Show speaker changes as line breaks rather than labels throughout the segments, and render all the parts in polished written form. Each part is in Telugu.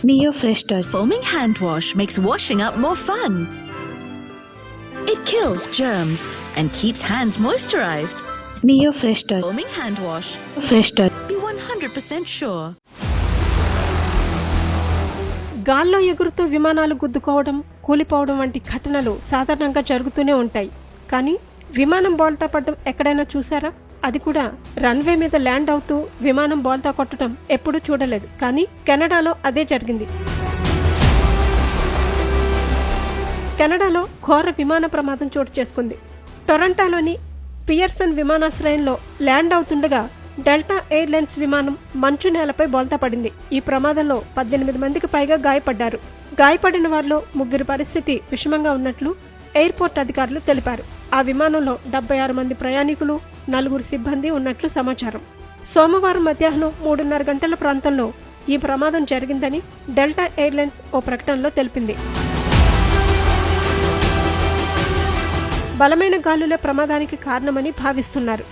Neo Fresh Touch.
Foaming hand wash makes washing up more fun. It kills germs and keeps hands moisturized.
Neo Fresh Touch.
Foaming hand wash.
Fresh Touch.
Be 100% sure.
గాల్లో ఎగురుతూ విమానాలు గుద్దుకోవడం, కూలిపోవడం వంటి ఘటనలు సాధారణంగా జరుగుతూనే ఉంటాయి. కానీ విమానం బోల్తా పడడం ఎక్కడైనా చూసారా? అది కూడా రన్వే మీద ల్యాండ్ అవుతూ విమానం బోల్తా కొట్టడం ఎప్పుడూ చూడలేదు. కానీ కెనడాలో అదే జరిగింది. కెనడాలో ఘోర విమాన ప్రమాదం చోటు చేసుకుంది. టొరంటోలోని పియర్సన్ విమానాశ్రయంలో ల్యాండ్ అవుతుండగా డెల్టా ఎయిర్లైన్స్ విమానం మంచు నేలపై బోల్తా పడింది. ఈ ప్రమాదంలో 18 మందికి పైగా గాయపడ్డారు. గాయపడిన వారిలో 3 పరిస్థితి విషమంగా ఉన్నట్లు ఎయిర్పోర్ట్ అధికారులు తెలిపారు. ఆ విమానంలో 76 మంది ప్రయాణికులు, 4 సిబ్బంది ఉన్నట్లు సమాచారం. సోమవారం మధ్యాహ్నం 3:30 గంటల ప్రాంతంలో ఈ ప్రమాదం జరిగిందని డెల్టా ఎయిర్లైన్స్ ఓ ప్రకటనలో తెలిపింది. బలమైన గాలులే ప్రమాదానికి కారణమని భావిస్తున్నారు.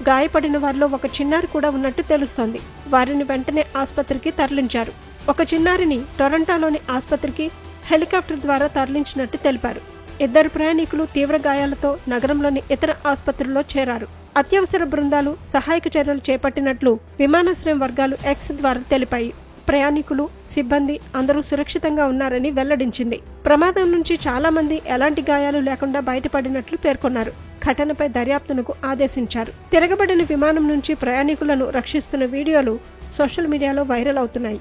గాయపడిన వారిలో ఒక చిన్నారి కూడా ఉన్నట్టు తెలుస్తోంది. వారిని వెంటనే ఆసుపత్రికి తరలించారు. ఒక చిన్నారిని టొరంటోలోని ఆసుపత్రికి హెలికాప్టర్ ద్వారా తరలించినట్టు తెలిపారు. 2 ప్రయాణికులు తీవ్ర గాయాలతో నగరంలోని ఇతర ఆసుపత్రుల్లో చేరారు. అత్యవసర బృందాలు సహాయక చర్యలు చేపట్టినట్లు విమానాశ్రయం వర్గాలు ఎక్స్ ద్వారా తెలిపాయి. ప్రయాణికులు, సిబ్బంది అందరూ సురక్షితంగా ఉన్నారని వెల్లడించింది. ప్రమాదం నుంచి చాలా మంది ఎలాంటి గాయాలు లేకుండా బయటపడినట్లు పేర్కొన్నారు. ఘటనపై దర్యాప్తునకు ఆదేశించారు. తిరగబడిన విమానం నుంచి ప్రయాణికులను రక్షిస్తున్న వీడియోలు సోషల్ మీడియాలో వైరల్ అవుతున్నాయి.